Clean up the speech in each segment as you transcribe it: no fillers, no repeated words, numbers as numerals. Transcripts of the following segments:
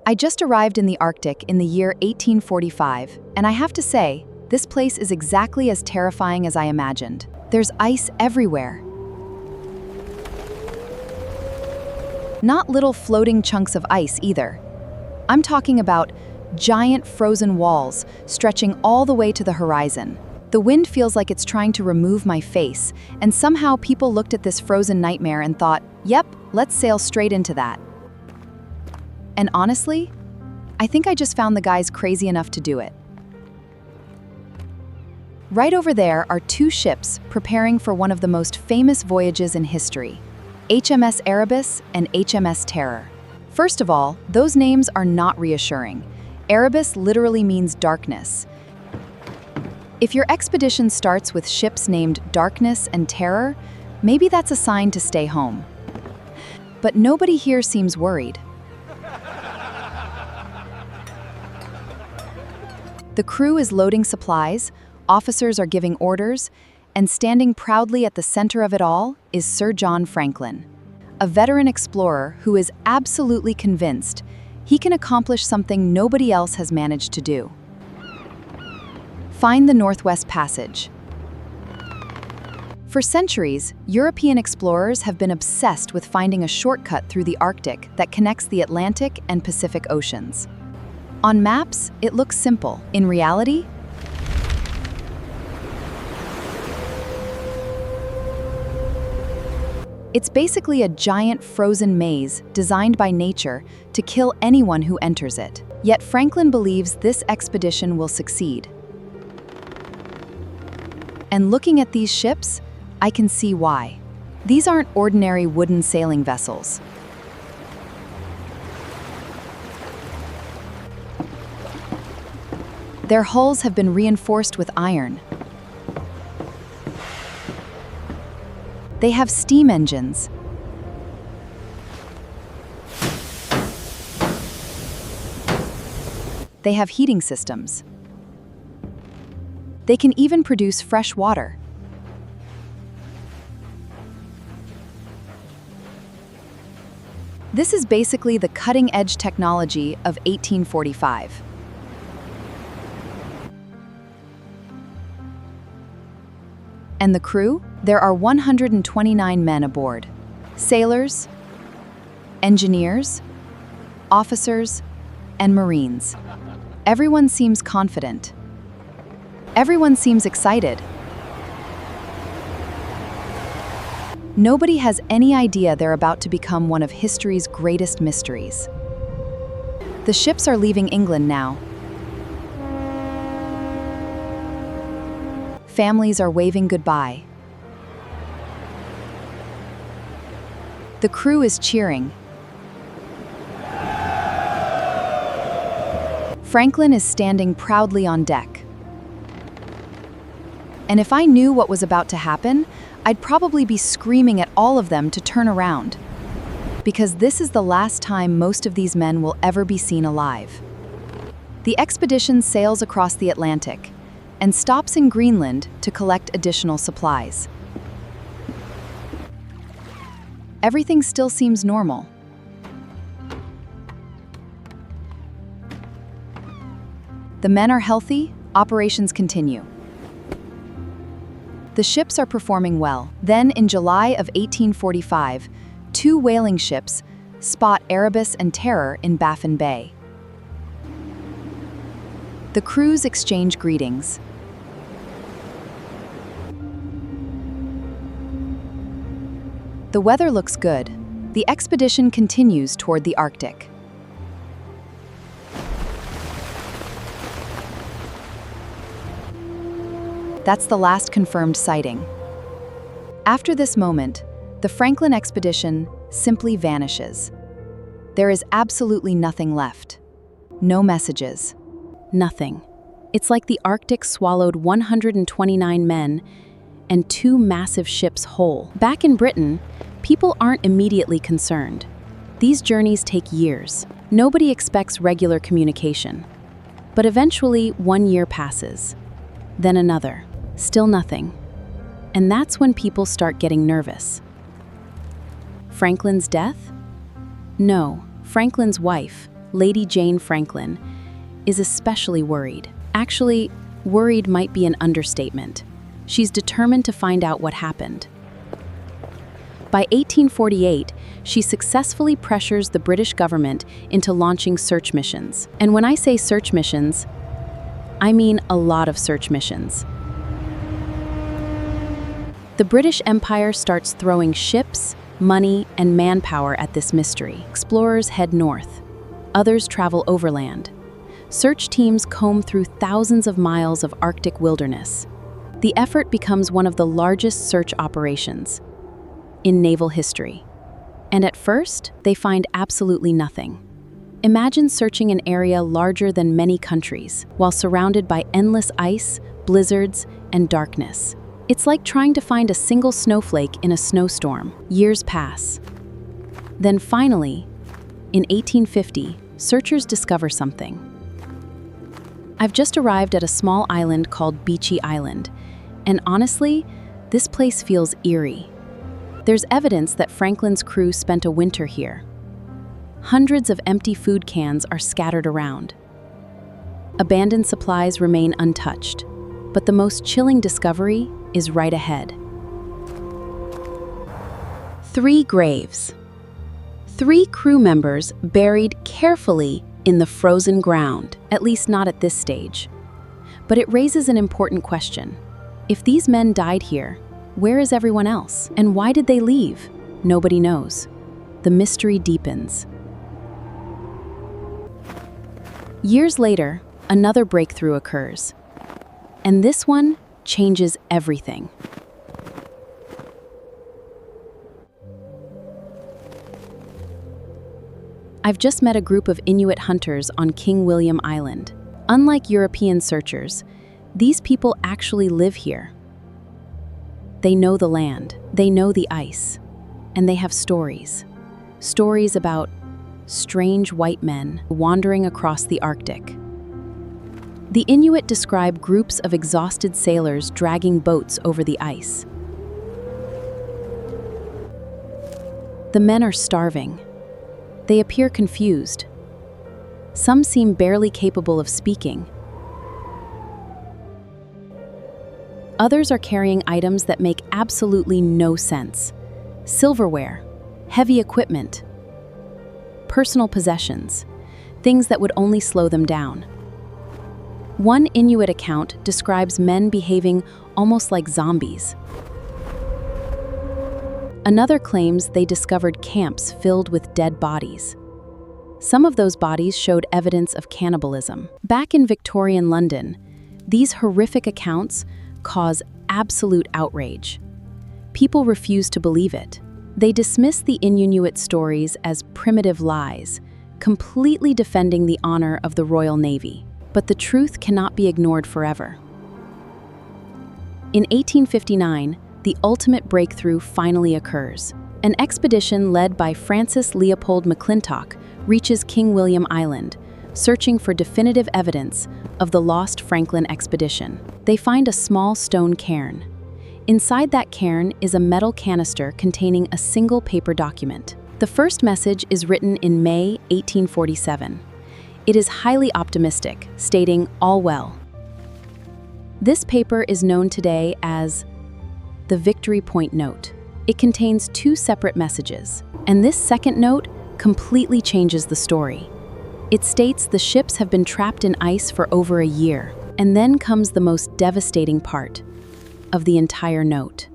I just arrived in the Arctic in the year 1845, and I have to say, this place is exactly as terrifying as I imagined. There's ice everywhere. Not little floating chunks of ice either. I'm talking about giant frozen walls stretching all the way to the horizon. The wind feels like it's trying to remove my face, and somehow people looked at this frozen nightmare and thought, yep, let's sail straight into that. And honestly, I think I just found the guys crazy enough to do it. Right over there are two ships preparing for one of the most famous voyages in history, HMS Erebus and HMS Terror. First of all, those names are not reassuring. Erebus literally means darkness. If your expedition starts with ships named Darkness and Terror, maybe that's a sign to stay home. But nobody here seems worried. The crew is loading supplies, officers are giving orders, and standing proudly at the center of it all is Sir John Franklin, a veteran explorer who is absolutely convinced he can accomplish something nobody else has managed to do. Find the Northwest Passage. For centuries, European explorers have been obsessed with finding a shortcut through the Arctic that connects the Atlantic and Pacific Oceans. On maps, it looks simple. In reality, it's basically a giant frozen maze designed by nature to kill anyone who enters it. Yet Franklin believes this expedition will succeed. And looking at these ships, I can see why. These aren't ordinary wooden sailing vessels. Their hulls have been reinforced with iron. They have steam engines. They have heating systems. They can even produce fresh water. This is basically the cutting-edge technology of 1845. And the crew? There are 129 men aboard. Sailors, engineers, officers, and Marines. Everyone seems confident. Everyone seems excited. Nobody has any idea they're about to become one of history's greatest mysteries. The ships are leaving England now. Families are waving goodbye. The crew is cheering. Franklin is standing proudly on deck. And if I knew what was about to happen, I'd probably be screaming at all of them to turn around. Because this is the last time most of these men will ever be seen alive. The expedition sails across the Atlantic and stops in Greenland to collect additional supplies. Everything still seems normal. The men are healthy, operations continue. The ships are performing well. Then, in July of 1845, two whaling ships spot Erebus and Terror in Baffin Bay. The crews exchange greetings. The weather looks good. The expedition continues toward the Arctic. That's the last confirmed sighting. After this moment, the Franklin expedition simply vanishes. There is absolutely nothing left. No messages. Nothing. It's like the Arctic swallowed 129 men and two massive ships whole. Back in Britain, people aren't immediately concerned. These journeys take years. Nobody expects regular communication. But eventually, 1 year passes. Then another. Still nothing. And that's when people start getting nervous. Franklin's death? No, Franklin's wife, Lady Jane Franklin, is especially worried. Actually, worried might be an understatement. She's determined to find out what happened. By 1848, she successfully pressures the British government into launching search missions. And when I say search missions, I mean a lot of search missions. The British Empire starts throwing ships, money, and manpower at this mystery. Explorers head north. Others travel overland. Search teams comb through thousands of miles of Arctic wilderness. The effort becomes one of the largest search operations in naval history. And at first, they find absolutely nothing. Imagine searching an area larger than many countries, while surrounded by endless ice, blizzards, and darkness. It's like trying to find a single snowflake in a snowstorm. Years pass. Then finally, in 1850, searchers discover something. I've just arrived at a small island called Beachy Island, and honestly, this place feels eerie. There's evidence that Franklin's crew spent a winter here. Hundreds of empty food cans are scattered around. Abandoned supplies remain untouched, but the most chilling discovery is right ahead. 3 graves. 3 crew members buried carefully in the frozen ground, at least not at this stage. But it raises an important question. If these men died here, where is everyone else? And why did they leave? Nobody knows. The mystery deepens. Years later, another breakthrough occurs. And this one changes everything. I've just met a group of Inuit hunters on King William Island. Unlike European searchers, these people actually live here. They know the land, they know the ice, and they have stories. Stories about strange white men wandering across the Arctic. The Inuit describe groups of exhausted sailors dragging boats over the ice. The men are starving. They appear confused. Some seem barely capable of speaking. Others are carrying items that make absolutely no sense. Silverware, heavy equipment, personal possessions, things that would only slow them down. One Inuit account describes men behaving almost like zombies. Another claims they discovered camps filled with dead bodies. Some of those bodies showed evidence of cannibalism. Back in Victorian London, these horrific accounts cause absolute outrage. People refuse to believe it. They dismiss the Inuit stories as primitive lies, completely defending the honor of the Royal Navy. But the truth cannot be ignored forever. In 1859, the ultimate breakthrough finally occurs. An expedition led by Francis Leopold McClintock reaches King William Island, searching for definitive evidence of the lost Franklin expedition. They find a small stone cairn. Inside that cairn is a metal canister containing a single paper document. The first message is written in May 1847. It is highly optimistic, stating, "All well." This paper is known today as the Victory Point Note. It contains 2 separate messages, and this second note completely changes the story. It states the ships have been trapped in ice for over a year, and then comes the most devastating part of the entire note.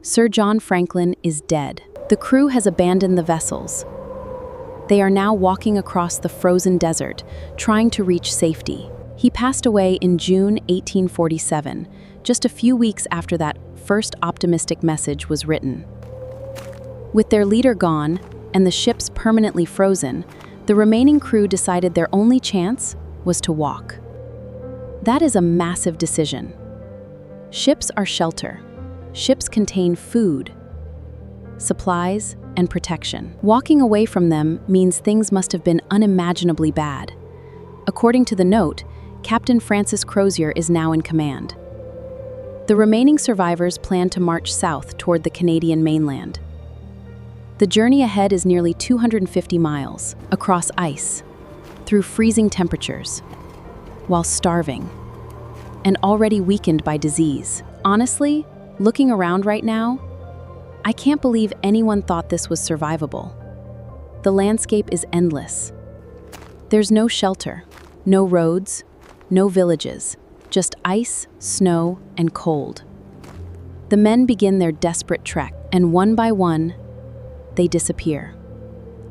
Sir John Franklin is dead. The crew has abandoned the vessels. They are now walking across the frozen desert, trying to reach safety. He passed away in June 1847, just a few weeks after that first optimistic message was written. With their leader gone and the ships permanently frozen, the remaining crew decided their only chance was to walk. That is a massive decision. Ships are shelter. Ships contain food, supplies, and protection. Walking away from them means things must have been unimaginably bad. According to the note, Captain Francis Crozier is now in command. The remaining survivors plan to march south toward the Canadian mainland. The journey ahead is nearly 250 miles, across ice, through freezing temperatures, while starving, and already weakened by disease. Honestly, looking around right now, I can't believe anyone thought this was survivable. The landscape is endless. There's no shelter, no roads, no villages, just ice, snow, and cold. The men begin their desperate trek, and one by one, they disappear.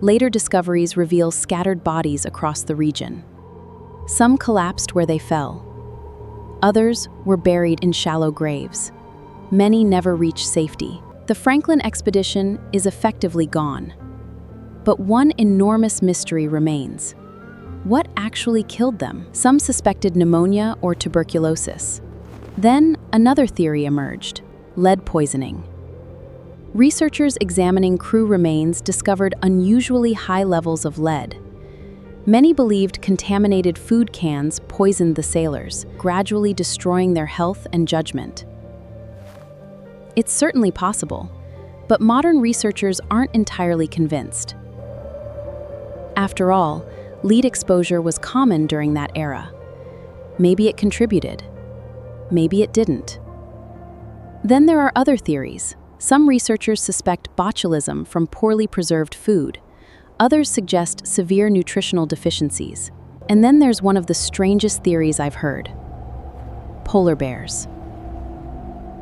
Later discoveries reveal scattered bodies across the region. Some collapsed where they fell. Others were buried in shallow graves. Many never reached safety. The Franklin expedition is effectively gone. But one enormous mystery remains. What actually killed them? Some suspected pneumonia or tuberculosis. Then another theory emerged: lead poisoning. Researchers examining crew remains discovered unusually high levels of lead. Many believed contaminated food cans poisoned the sailors, gradually destroying their health and judgment. It's certainly possible, but modern researchers aren't entirely convinced. After all, lead exposure was common during that era. Maybe it contributed. Maybe it didn't. Then there are other theories. Some researchers suspect botulism from poorly preserved food. Others suggest severe nutritional deficiencies. And then there's one of the strangest theories I've heard: polar bears.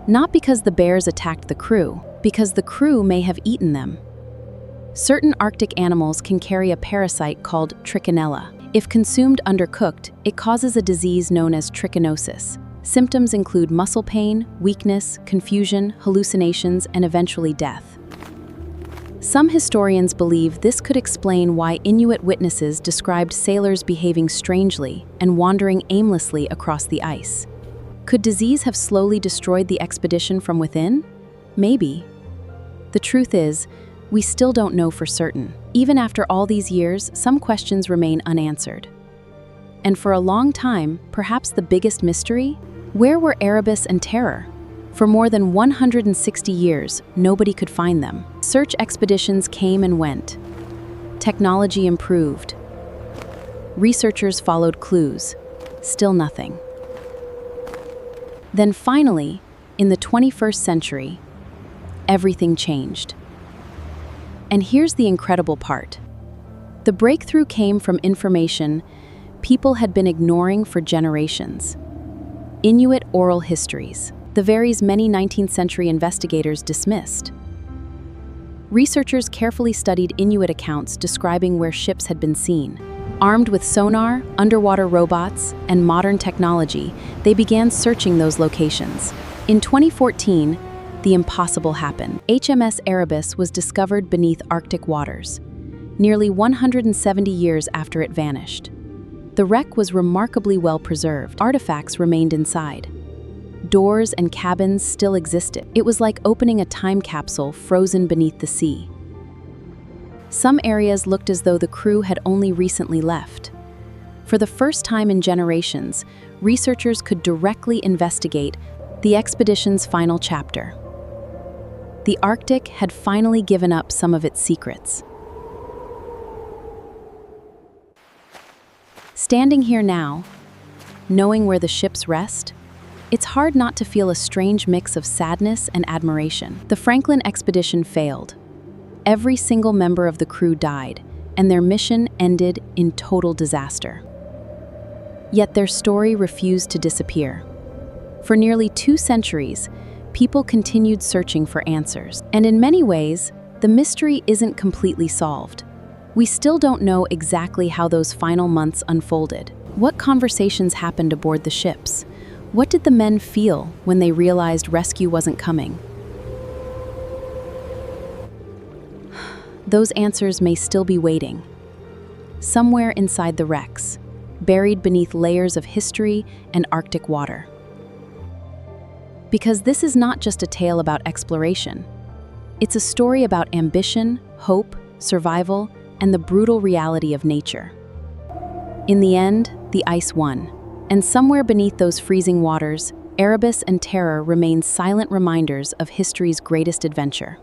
Not because the bears attacked the crew, because the crew may have eaten them. Certain Arctic animals can carry a parasite called trichinella. If consumed undercooked, it causes a disease known as trichinosis. Symptoms include muscle pain, weakness, confusion, hallucinations, and eventually death. Some historians believe this could explain why Inuit witnesses described sailors behaving strangely and wandering aimlessly across the ice. Could disease have slowly destroyed the expedition from within? Maybe. The truth is, we still don't know for certain. Even after all these years, some questions remain unanswered. And for a long time, perhaps the biggest mystery? Where were Erebus and Terror? For more than 160 years, nobody could find them. Search expeditions came and went. Technology improved. Researchers followed clues. Still nothing. Then finally, in the 21st century, everything changed. And here's the incredible part. The breakthrough came from information people had been ignoring for generations. Inuit oral histories, the very many 19th century investigators dismissed. Researchers carefully studied Inuit accounts describing where ships had been seen. Armed with sonar, underwater robots, and modern technology, they began searching those locations. In 2014, the impossible happened. HMS Erebus was discovered beneath Arctic waters, nearly 170 years after it vanished. The wreck was remarkably well preserved. Artifacts remained inside. Doors and cabins still existed. It was like opening a time capsule frozen beneath the sea. Some areas looked as though the crew had only recently left. For the first time in generations, researchers could directly investigate the expedition's final chapter. The Arctic had finally given up some of its secrets. Standing here now, knowing where the ships rest, it's hard not to feel a strange mix of sadness and admiration. The Franklin expedition failed. Every single member of the crew died, and their mission ended in total disaster. Yet their story refused to disappear. For nearly 2 centuries, people continued searching for answers. And in many ways, the mystery isn't completely solved. We still don't know exactly how those final months unfolded. What conversations happened aboard the ships? What did the men feel when they realized rescue wasn't coming? Those answers may still be waiting. Somewhere inside the wrecks, buried beneath layers of history and Arctic water. Because this is not just a tale about exploration. It's a story about ambition, hope, survival, and the brutal reality of nature. In the end, the ice won, and somewhere beneath those freezing waters, Erebus and Terror remain silent reminders of history's greatest adventure.